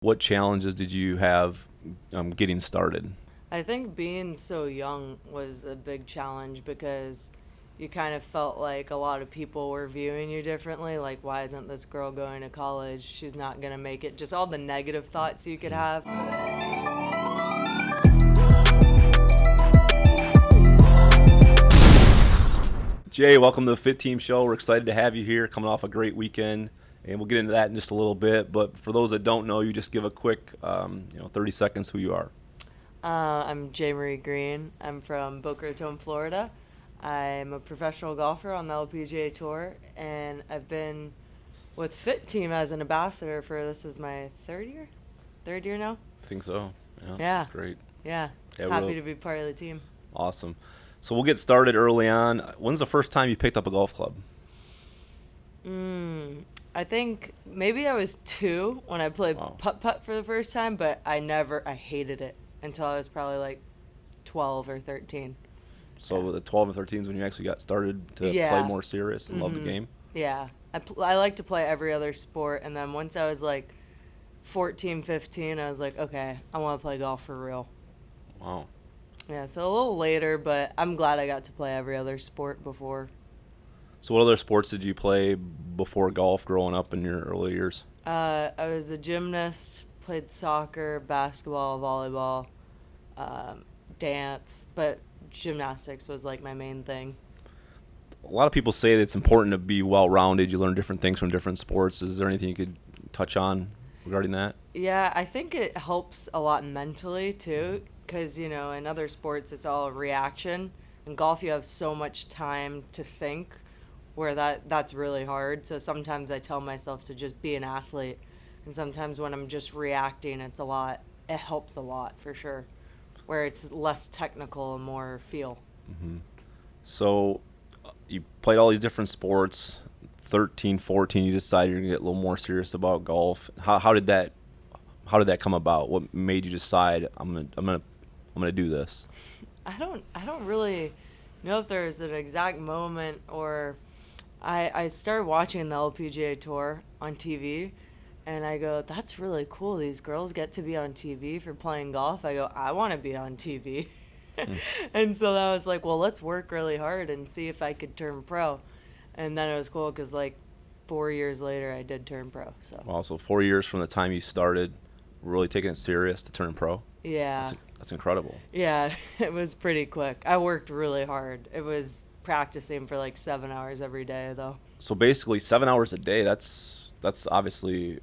what challenges did you have getting started? I think being so young was a big challenge because you kind of felt like a lot of people were viewing you differently. Like, why isn't this girl going to college? She's not going to make it. Just all the negative thoughts you could have. Jay, welcome to the Fit Team Show. We're excited to have you here, coming off a great weekend, and we'll get into that in just a little bit. But for those that don't know you, just give a quick, 30 seconds who you are. I'm Jaye Green. I'm from Boca Raton, Florida. I'm a professional golfer on the LPGA Tour, and I've been with FITTEAM as an ambassador for this is my third year now. I think so. Yeah, Yeah, that's great. yeah. Happy to be part of the team. Awesome. So we'll get started early on. When's the first time you picked up a golf club? I think maybe I was 2 when I played Wow. putt-putt for the first time, but I hated it until I was probably like 12 or 13. So Yeah. the 12 and 13 is when you actually got started to Yeah. play more serious and love the Mhm. game? Yeah. I like to play every other sport, and then once I was like 14, 15, I was like, okay, I want to play golf for real. Wow. Yeah, so a little later, but I'm glad I got to play every other sport before. So what other sports did you play before golf growing up in your early years? I was a gymnast, played soccer, basketball, volleyball, dance, but gymnastics was like my main thing. A lot of people say that it's important to be well-rounded. You learn different things from different sports. Is there anything you could touch on regarding that? Yeah, I think it helps a lot mentally too, because in other sports it's all a reaction. In golf, you have so much time to think, where that's really hard. So sometimes I tell myself to just be an athlete, and sometimes when I'm just reacting, it's a lot. It helps a lot for sure, where it's less technical and more feel. So you played all these different sports. 13, 14, you decided you're going to get a little more serious about golf. How did that come about? What made you decide I'm going to do this? I don't really know if there's an exact moment or I started watching the LPGA tour on TV and I go, that's really cool. These girls get to be on TV for playing golf. I go, I want to be on TV. And so I was like, well, let's work really hard and see if I could turn pro. And then it was cool because like 4 years later, I did turn pro. So Wow, so 4 years from the time you started really taking it serious to turn pro? yeah, That's incredible. yeah, it was pretty quick. I worked really hard. It was practicing for like 7 hours every day though. So basically 7 hours a day, that's obviously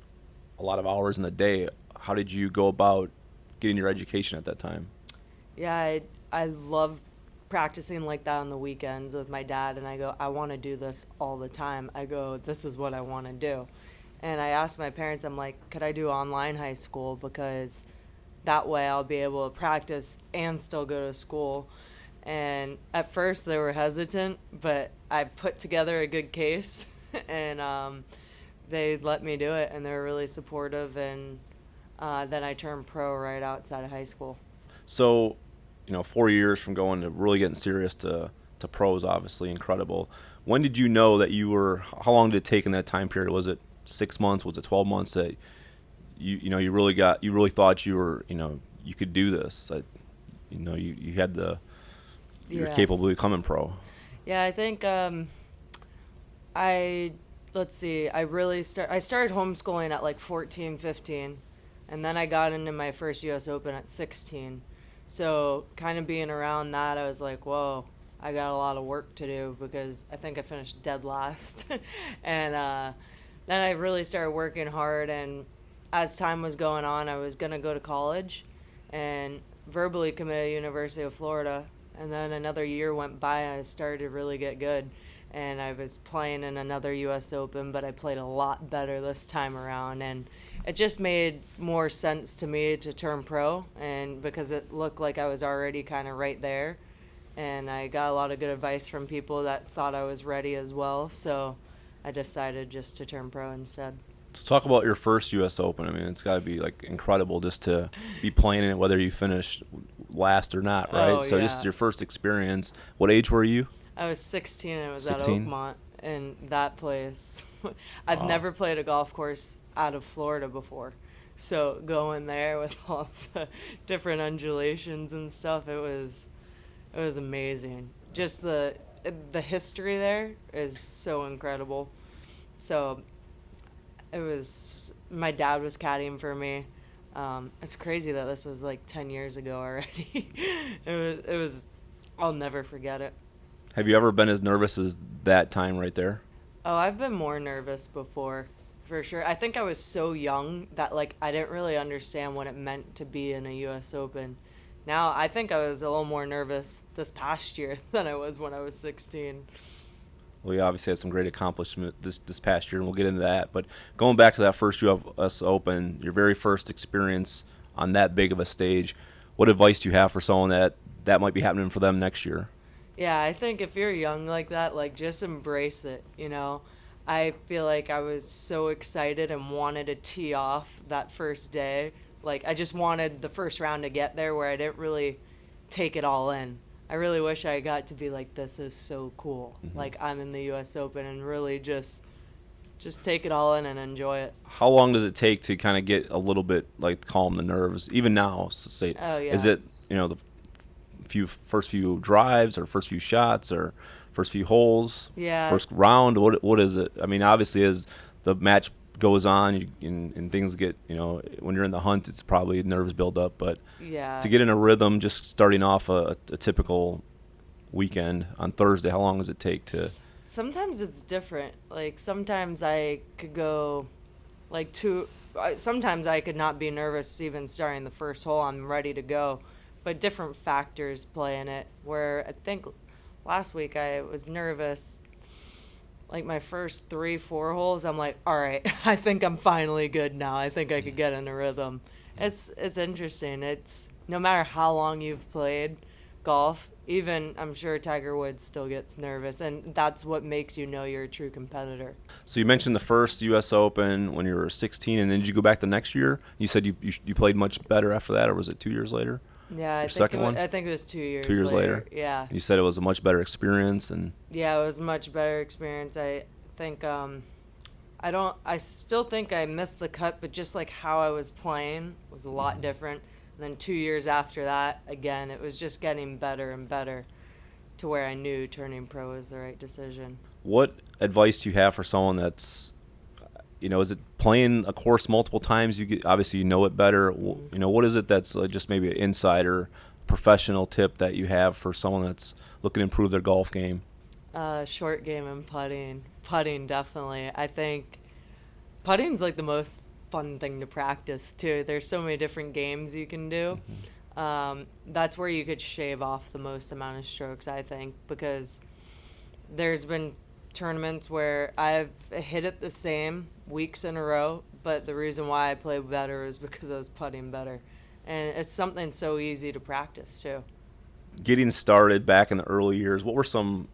a lot of hours in the day. How did you go about getting your education at that time? Yeah, I love practicing like that on the weekends with my dad, and I go, I want to do this all the time. I go, this is what I want to do. And I asked my parents, I'm like, could I do online high school? Because that way I'll be able to practice and still go to school. And at first they were hesitant, but I put together a good case and they let me do it, and they were really supportive. And then I turned pro right outside of high school. So, 4 years from going to really getting serious to pros, obviously incredible. When did you know that how long did it take in that time period? Was it 6 months? Was it 12 months that you really thought you could do this? That, you had you're Yeah. capable of becoming pro. Yeah, I think let's see, I started homeschooling at like 14, 15, and then I got into my first US Open at 16. So kind of being around that, I was like, whoa, I got a lot of work to do because I think I finished dead last. And then I really started working hard, and as time was going on, I was going to go to college and verbally committed to University of Florida. And then another year went by and I started to really get good. And I was playing in another US Open, but I played a lot better this time around. And it just made more sense to me to turn pro, and because it looked like I was already kind of right there. And I got a lot of good advice from people that thought I was ready as well. So I decided just to turn pro instead. So talk about your first U.S. Open. I mean, it's got to be like incredible just to be playing in it, whether you finish last or not, right? Oh, So yeah. just your first experience. What age were you? I was 16 and it was 16? at Oakmont, and that place. I've Wow. never played a golf course out of Florida before. So going there with all the different undulations and stuff, it was amazing. Just the history there is so incredible. So it was my dad was caddying for me. It's crazy that this was like 10 years ago already. It was I'll never forget it. Have you ever been as nervous as that time right there? Oh, I've been more nervous before, for sure. I think I was so young that like I didn't really understand what it meant to be in a US Open. Now, I think I was a little more nervous this past year than I was when I was 16. Well, you obviously had some great accomplishment this past year, and we'll get into that. But going back to that first U.S. Open, your very first experience on that big of a stage, what advice do you have for someone that might be happening for them next year? Yeah, I think if you're young like that, like just embrace it, you know. I feel like I was so excited and wanted to tee off that first day. Like I just wanted the first round to get there where I didn't really take it all in. I really wish I got to be like this is so cool. Hmm. Like I'm in the US Open and really just take it all in and enjoy it. How long does it take to kind of get a little bit like calm the nerves? Even now, say, Oh is yeah. it the first few drives or first few shots or first few holes, Yeah. first round? What is it? I mean, obviously, as the match goes on and things get when you're in the hunt, it's probably nerves build up. But to Yeah. get in a rhythm, just starting off a typical weekend on Thursday, how long does it take to? Sometimes it's different. Like sometimes I could go like sometimes I could not be nervous even starting the first hole. I'm ready to go, but different factors play in it. Where I think last week I was nervous. Like my first 3, 4 holes, I'm like, all right, I think I'm finally good now. I think I could get in a rhythm. It's interesting. It's no matter how long you've played golf, even I'm sure Tiger Woods still gets nervous, and that's what makes you know you're a true competitor. So you mentioned the first U.S. Open when you were 16, and then did you go back the next year? You said you played much better after that, or was it 2 years later? Yeah, Your second one? I think it was 2 2 years years later. later. Yeah, You said it was a much better experience, and yeah, it was a much better experience. I think I still think I missed the cut, but just like how I was playing was a lot different. And then 2 years after that, again, it was just getting better and better to where I knew turning pro was the right decision. what advice do you have for someone that's, is it playing a course multiple times? Obviously you know it better. Mhm. What is it that's just maybe an insider, professional tip that you have for someone that's looking to improve their golf game? Short game and putting. Putting, definitely. I think putting's like the most fun thing to practice, too. There's so many different games you can do. That's where you could shave off the most amount of strokes, I think, because there's been tournaments where I've hit it the same weeks in a row, but the reason why I play better is because I was putting better. And it's something so easy to practice, too. Getting started back in the early years, what were some,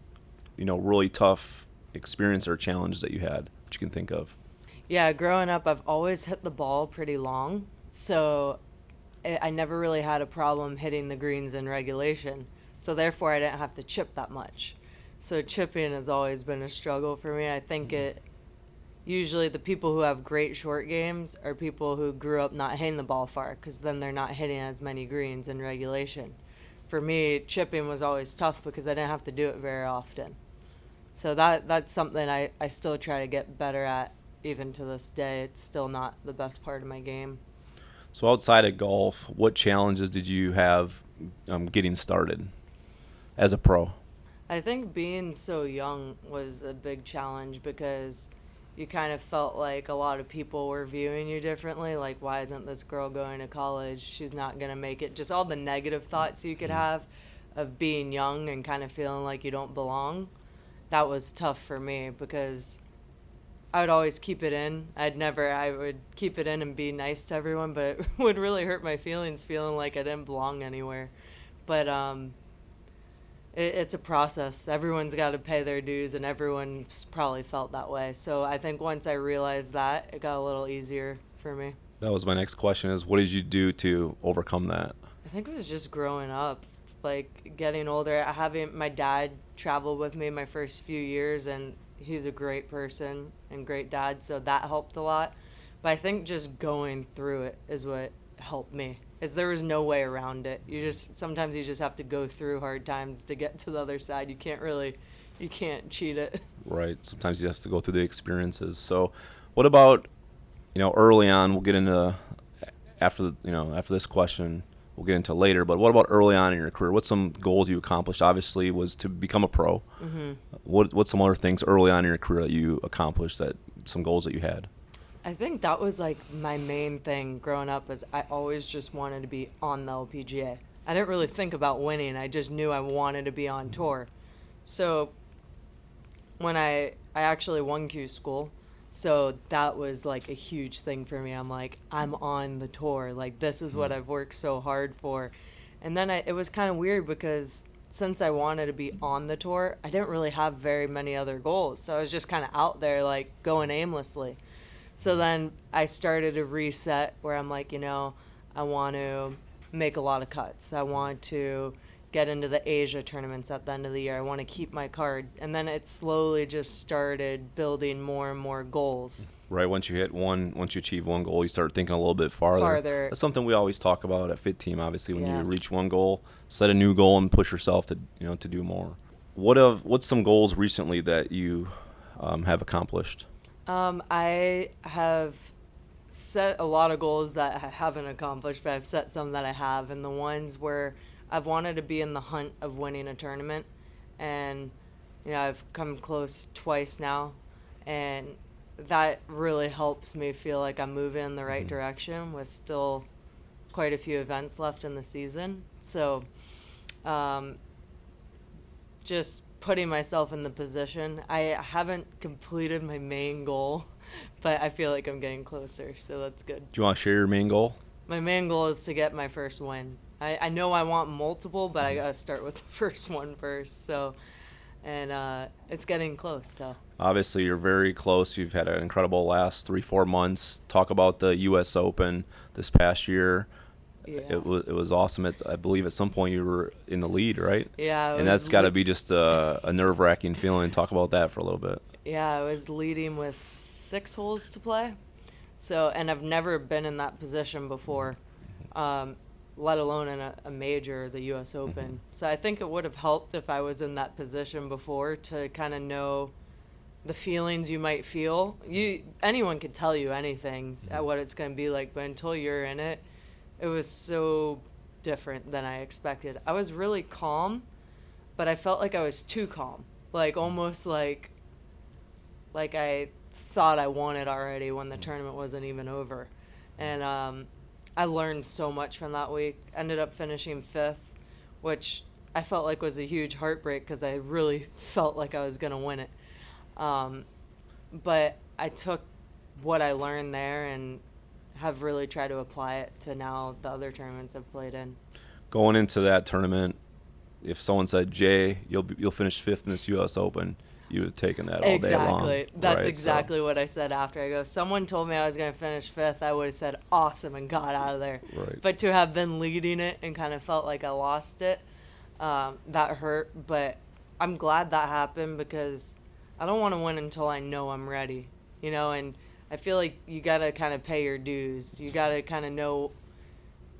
really tough experience or challenges that you had that you can think of? Yeah, growing up, I've always hit the ball pretty long, so I never really had a problem hitting the greens in regulation. So therefore, I didn't have to chip that much. So chipping has always been a struggle for me. I think it usually the people who have great short games are people who grew up not hitting the ball far, because then they're not hitting as many greens in regulation. For me, chipping was always tough because I didn't have to do it very often. So that's something I still try to get better at even to this day. It's still not the best part of my game. So outside of golf, what challenges did you have getting started as a pro? I think being so young was a big challenge because you kind of felt like a lot of people were viewing you differently. Like, why isn't this girl going to college? She's not going to make it. Just all the negative thoughts you could have of being young and kind of feeling like you don't belong. That was tough for me because I would always keep it in. I would keep it in and be nice to everyone, but it would really hurt my feelings feeling like I didn't belong anywhere. But it's a process. Everyone's got to pay their dues, and everyone's probably felt that way. So I think once I realized that, it got a little easier for me. That was my next question: is what did you do to overcome that? I think it was just growing up, like getting older. Having my dad travel with me my first few years, and he's a great person and great dad, so that helped a lot. But I think just going through it is what helped me. Is there was no way around it. Sometimes you just have to go through hard times to get to the other side. You can't cheat it. Right. Sometimes you have to go through the experiences. So, what about, early on? We'll get into after this question. We'll get into later. But what about early on in your career? What's some goals you accomplished? Obviously, was to become a pro. Mm-hmm. What's some other things early on in your career that you accomplished? Some goals that you had? I think that was like my main thing growing up is I always just wanted to be on the LPGA. I didn't really think about winning. I just knew I wanted to be on tour. So when I actually won Q school, so that was like a huge thing for me. I'm like, I'm on the tour. Like this is what I've worked so hard for. And then it was kind of weird because since I wanted to be on the tour, I didn't really have very many other goals. So I was just kind of out there like going aimlessly. So then I started a reset where I'm like, I want to make a lot of cuts. I want to get into the Asia tournaments at the end of the year. I want to keep my card. And then it slowly just started building more and more goals. Right. Once you achieve one goal, you start thinking a little bit farther. That's something we always talk about at FITTEAM. Obviously, when you reach one goal, set a new goal and push yourself to to do more. What's some goals recently that you have accomplished? I have set a lot of goals that I haven't accomplished, but I've set some that I have, and the ones where I've wanted to be in the hunt of winning a tournament, and I've come close twice now, and that really helps me feel like I'm moving in the right direction with still quite a few events left in the season. So just putting myself in the position. I haven't completed my main goal, but I feel like I'm getting closer, so that's good. Do you want to share your main goal? My main goal is to get my first win. I know I want multiple, but I gotta start with the first one first. So, and it's getting close. So obviously you're very close. You've had an incredible last 3-4 months. Talk about the U.S. Open this past year. yeah, It was awesome. I believe at some point you were in the lead, right? yeah, And that's got to be just a nerve-wracking feeling. Talk about that for a little bit. yeah. I was leading with 6 holes to play, so and I've never been in that position before. Let alone in a major, the U.S. Open. So I think it would have helped if I was in that position before to kind of know the feelings you might feel. Anyone could tell you anything at what it's going to be like, but until you're in it, it was so different than I expected. I was really calm, but I felt like I was too calm, like almost like I thought I won it already when the tournament wasn't even over, and I learned so much from that week. Ended up finishing 5th, which I felt like was a huge heartbreak because I really felt like I was going to win it. But I took what I learned there and have really tried to apply it to now the other tournaments I've played in. Going into that tournament, if someone said, Jaye, you'll finish 5th in this U.S. Open, you would have taken that all day long. Exactly. That's right? exactly what I said after. I go, someone told me I was going to finish 5th, I would have said awesome and got out of there. Right. But to have been leading it and kind of felt like I lost it, that hurt. But I'm glad that happened because I don't want to win until I know I'm ready, and I feel like you got to kind of pay your dues. You got to kind of know,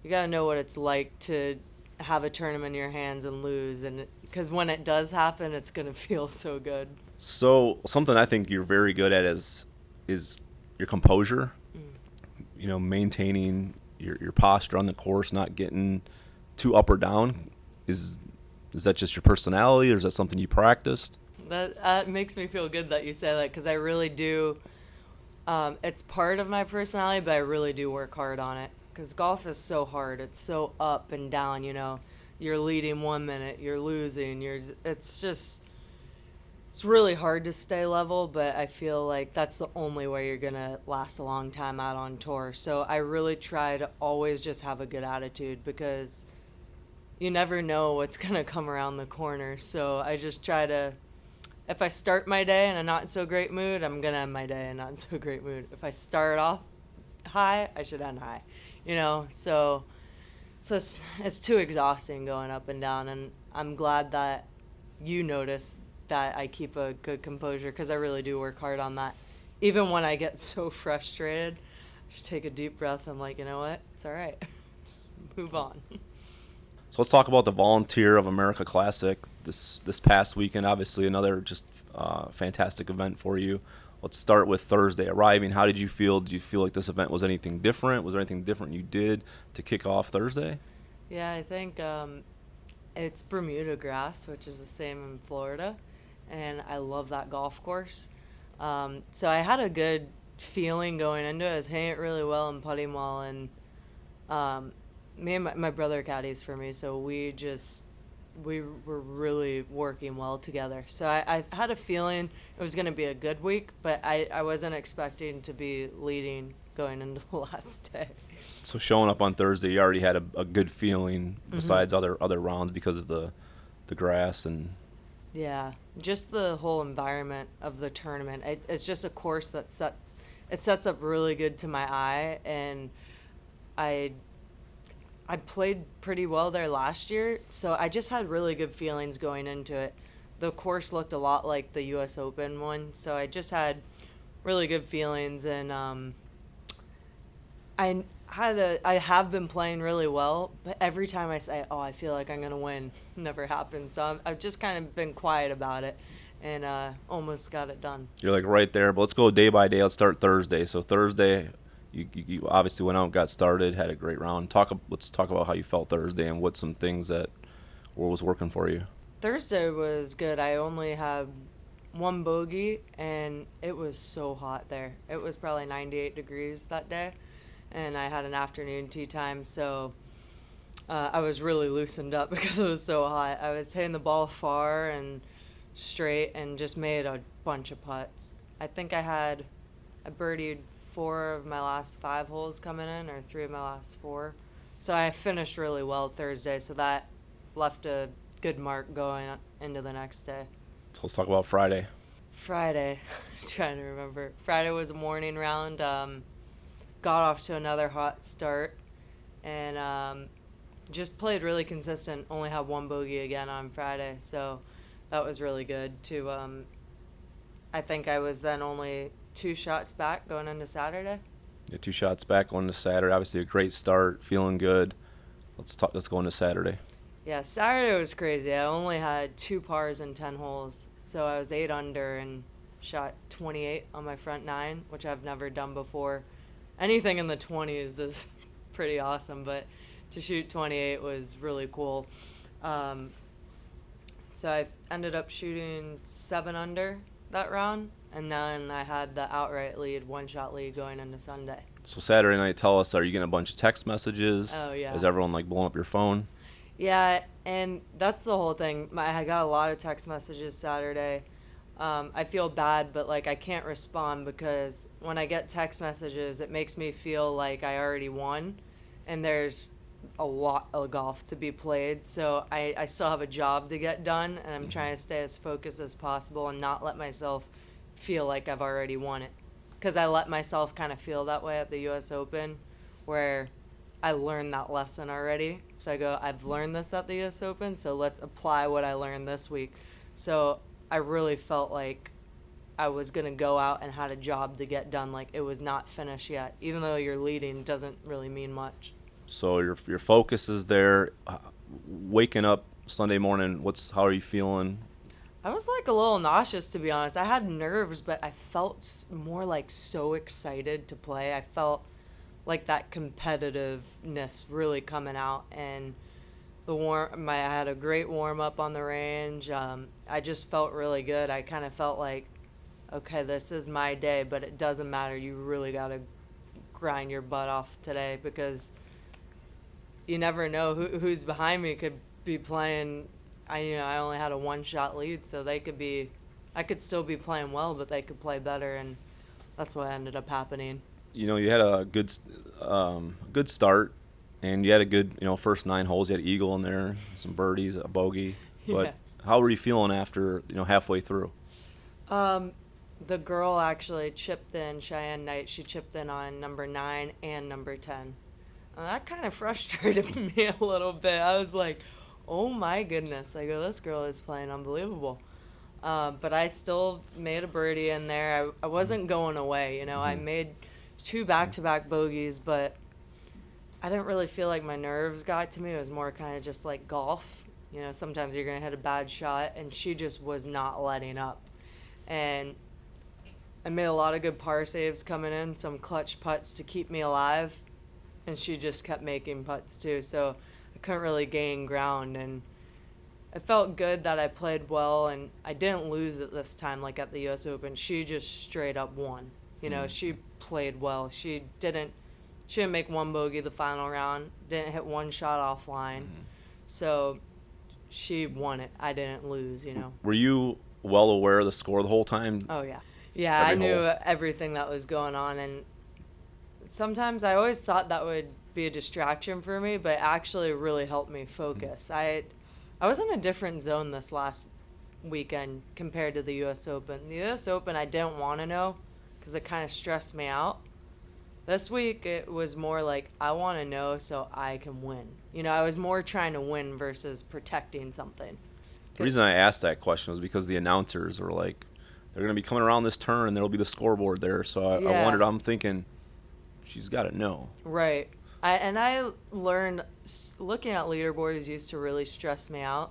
what it's like to have a tournament in your hands and lose, and because when it does happen, it's going to feel so good. So something I think you're very good at is your composure. Maintaining your posture on the course, not getting too up or down. Is that just your personality, or is that something you practiced? That makes me feel good that you say that because I really do. It's part of my personality, but I really do work hard on it because golf is so hard. It's so up and down. You're leading 1 minute, you're losing. It's really hard to stay level, but I feel like that's the only way you're going to last a long time out on tour. So I really try to always just have a good attitude because you never know what's going to come around the corner. So I just try to, if I start my day in a not so great mood, I'm going to end my day in a not so great mood. If I start off high, I should end high, so it's too exhausting going up and down. And I'm glad that you noticed that I keep a good composure because I really do work hard on that. Even when I get so frustrated, just take a deep breath. I'm like, you know what? It's all right. Move on. So let's talk about the Volunteer of America Classic this past weekend. Obviously, another just fantastic event for you. Let's start with Thursday arriving. How did you feel? Did you feel like this event was anything different? Was there anything different you did to kick off Thursday? Yeah, I think it's Bermuda grass, which is the same in Florida, and I love that golf course. So I had a good feeling going into it. I was hitting it really well and putting well, and um, me and my brother caddies for me, so we were really working well together. So I had a feeling it was going to be a good week, but I wasn't expecting to be leading going into the last day. So showing up on Thursday, you already had a good feeling Hmm. besides other rounds because of the grass and Yeah, just the whole environment of the tournament. It's just a course it sets up really good to my eye, and I I played pretty well there last year, so I just had really good feelings going into it. The course looked a lot like the U.S. Open one, so I just had really good feelings, and I have been playing really well, but every time I say, "Oh, I feel like I'm gonna win," never happens. So I've just kind of been quiet about it, and almost got it done. you're like right there. But let's go day by day. Let's start Thursday. So Thursday, you obviously went out, and got started, had a great round. Let's talk about how you felt Thursday and what some things that was working for you. Thursday was good. I only had one bogey, and it was so hot there. It was probably 98 degrees that day, and I had an afternoon tee time, so I was really loosened up because it was so hot. I was hitting the ball far and straight and just made a bunch of putts. I birdied 4 of my last 5 holes coming in, or 3 of my last 4. So I finished really well Thursday, so that left a good mark going into the next day. So let's talk about Friday. Friday, trying to remember. Friday was a morning round. Got off to another hot start, and just played really consistent. Only had one bogey again on Friday, so that was really good. I think I was then only 2 shots back going into Saturday. Yeah, 2 shots back on to Saturday. Obviously a great start, feeling good. Let's go into Saturday. Yeah, Saturday was crazy. I only had 2 pars in 10 holes, so I was 8 under and shot 28 on my front nine, which I've never done before. Anything in the 20s is pretty awesome, but to shoot 28 was really cool. Um, so I ended up shooting 7 under that round, and then I had the outright lead, 1 shot lead going into Sunday. So Saturday night, tell us, are you getting a bunch of text messages? Oh yeah. Is everyone like blowing up your phone? Yeah, and that's the whole thing. I got a lot of text messages Saturday. I feel bad, but like I can't respond because when I get text messages, it makes me feel like I already won, and there's a lot of golf to be played. So I still have a job to get done, and I'm trying to stay as focused as possible and not let myself feel like I've already won it. Because I let myself kind of feel that way at the U.S. Open, where I learned that lesson already. So I go, I've learned this at the U.S. Open, so let's apply what I learned this week. So I really felt like I was going to go out and had a job to get done. Like it was not finished yet. Even though you're leading doesn't really mean much. So your focus is there. Waking up Sunday morning, how are you feeling? I was like a little nauseous, to be honest. I had nerves, but I felt more like so excited to play. I felt like that competitiveness really coming out, and I had a great warm up on the range. I just felt really good. I kind of felt like, okay, this is my day, but it doesn't matter. You really got to grind your butt off today because you never know who's behind me could be playing. I only had a 1 shot lead, so I could still be playing well, but they could play better, and that's what ended up happening. You had a good start, and you had a good first 9 holes. You had eagle in there, some birdies, a bogey. Yeah. But how were you feeling after halfway through? Um, the girl actually chipped in, Cheyenne Knight. She chipped in on number 9 and number 10. And that kind of frustrated me a little bit. I was like, oh my goodness. I go, this girl is playing unbelievable. But I still made a birdie in there. I wasn't going away. I made 2 back-to-back bogeys, but I didn't really feel like my nerves got to me. It was more kind of just like golf. You know, sometimes you're going to hit a bad shot, and she just was not letting up. And I made a lot of good par saves coming in, some clutch putts to keep me alive, and she just kept making putts too. So I couldn't really gain ground, and it felt good that I played well, and I didn't lose it this time like at the U.S. Open. She just straight up won. You know, she played well. She didn't make one bogey the final round, didn't hit one shot offline. So she won it. I didn't lose, you know. Were you well aware of the score the whole time? Oh, yeah. Yeah, I Every knew hole? everything that was going on, and sometimes I always thought that would be a distraction for me, but it actually really helped me focus. I was in a different zone this last weekend compared to the U.S. Open. The U.S. Open I didn't want to know because it kind of stressed me out. This week it was more like I want to know so I can win. You know, I was more trying to win versus protecting something. The reason I asked that question was because the announcers were like, they're going to be coming around this turn and there'll be the scoreboard there. So I Yeah. wondered, I'm thinking, she's got to know. Right. I learned looking at leaderboards used to really stress me out,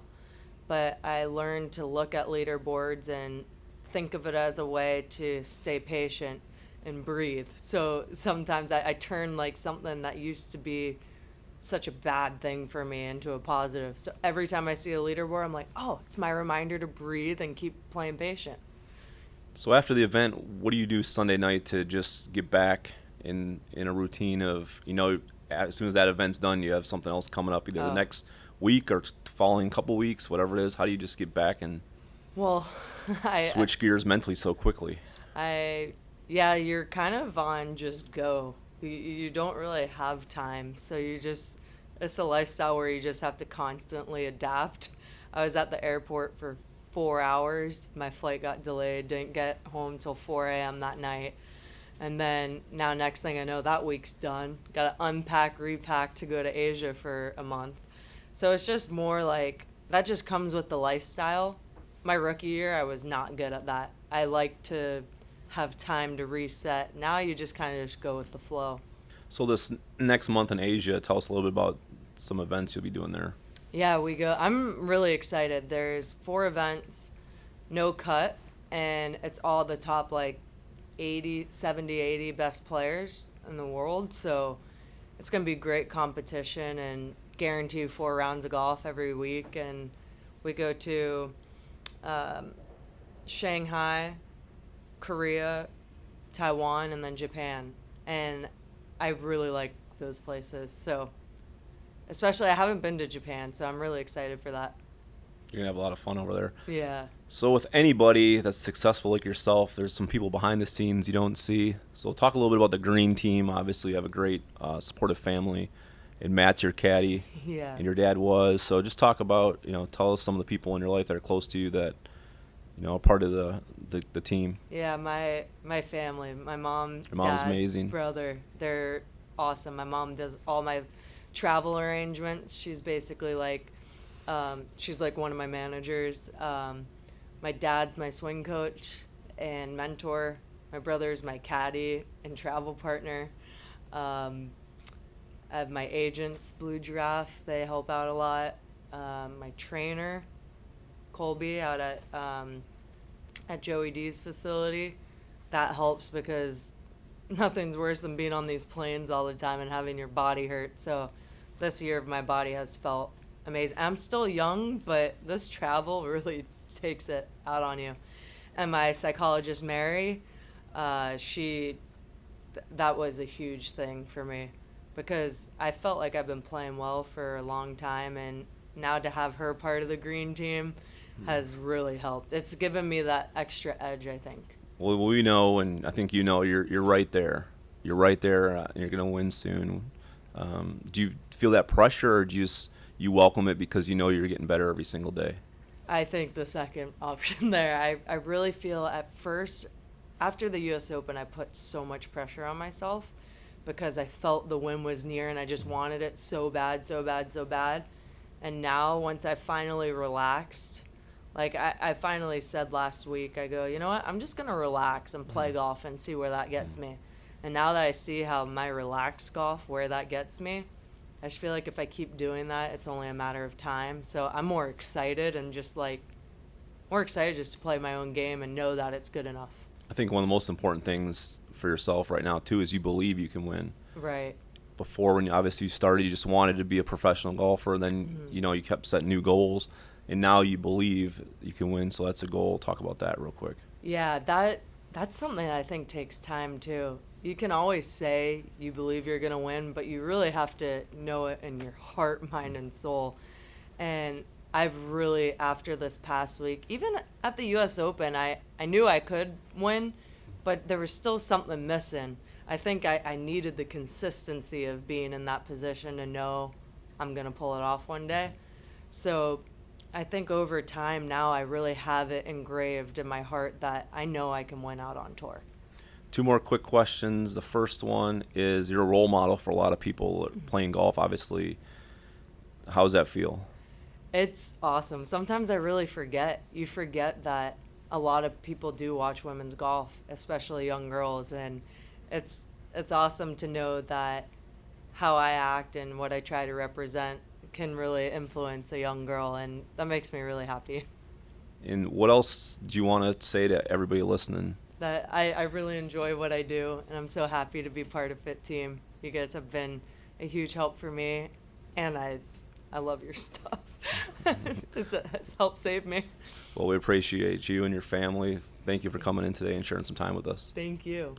but I learned to look at leaderboards and think of it as a way to stay patient and breathe. So sometimes I turn like something that used to be such a bad thing for me into a positive. So every time I see a leaderboard, I'm like, oh, it's my reminder to breathe and keep playing patient. So after the event, what do you do Sunday night to just get back in a routine of, you know, as soon as that event's done, you have something else coming up either the Oh. next week or following couple weeks, whatever it is. How do you just get back and Well, switch gears mentally so quickly? Yeah, you're kind of on just go. You don't really have time, so it's a lifestyle where you just have to constantly adapt. I was at the airport for 4 hours. My flight got delayed, didn't get home till 4 a.m. that night. And then now next thing I know, that week's done. Got to unpack, repack to go to Asia for a month. So it's just more like that just comes with the lifestyle. My rookie year, I was not good at that. I like to have time to reset. Now you just kind of just go with the flow. So this next month in Asia, tell us a little bit about some events you'll be doing there. Yeah, we go. I'm really excited. There's 4 events, no cut, and it's all the top like 80, 70, 80 best players in the world. So it's going to be great competition and guarantee 4 rounds of golf every week. And we go to Shanghai, Korea, Taiwan, and then Japan. And I really like those places. So especially I haven't been to Japan, so I'm really excited for that. You're going to have a lot of fun over there. Yeah. So with anybody that's successful like yourself, there's some people behind the scenes you don't see. So talk a little bit about the green team. Obviously, you have a great supportive family, and Matt's your caddy, Yeah. and your dad was. So just talk about, tell us some of the people in your life that are close to you that, are part of the team. Yeah, my family, my mom, Your mom's dad, amazing. brother, they're awesome. My mom does all my travel arrangements. She's basically like, she's like one of my managers. My dad's my swing coach and mentor. My brother's my caddy and travel partner. I have my agents, Blue Giraffe. They help out a lot. My trainer, Colby, out at Joey D's facility. That helps because nothing's worse than being on these planes all the time and having your body hurt. So this year my body has felt amazing. I'm still young, but this travel really takes it out on you. And my psychologist, Mary, that was a huge thing for me because I felt like I've been playing well for a long time, and now to have her part of the green team has really helped. It's given me that extra edge, I think. Well, we know, and I think you're right there. You're right there, and you're going to win soon. Do you feel that pressure, or do you welcome it because you know you're getting better every single day? I think the second option there. I really feel at first, after the U.S. Open, I put so much pressure on myself because I felt the win was near and I just wanted it so bad, so bad, so bad. And now, once I finally relaxed, like I finally said last week, I go, you know what? I'm just going to relax and play golf and see where that gets me. And now that I see how my relaxed golf, where that gets me, I just feel like if I keep doing that, it's only a matter of time. So I'm more excited and just like more excited just to play my own game and know that it's good enough. I think one of the most important things for yourself right now too is you believe you can win. Right. Before, when obviously you started, you just wanted to be a professional golfer. Then you kept setting new goals, and now you believe you can win. So that's a goal. Talk about that real quick. Yeah, that's something I think takes time too. You can always say you believe you're going to win, but you really have to know it in your heart, mind, and soul. And I've really, after this past week, even at the US Open, I knew I could win, but there was still something missing. I think I needed the consistency of being in that position to know I'm going to pull it off one day. So I think over time now I really have it engraved in my heart that I know I can win out on tour. Two more quick questions. The first one is, you're a role model for a lot of people playing golf, obviously. How does that feel? It's awesome. Sometimes I really forget. You forget that a lot of people do watch women's golf, especially young girls, and it's awesome to know that how I act and what I try to represent can really influence a young girl, and that makes me really happy. And what else do you want to say to everybody listening? That I really enjoy what I do, and I'm so happy to be part of FITTEAM. You guys have been a huge help for me, and I love your stuff. It's helped save me. Well, we appreciate you and your family. Thank you for coming in today and sharing some time with us. Thank you.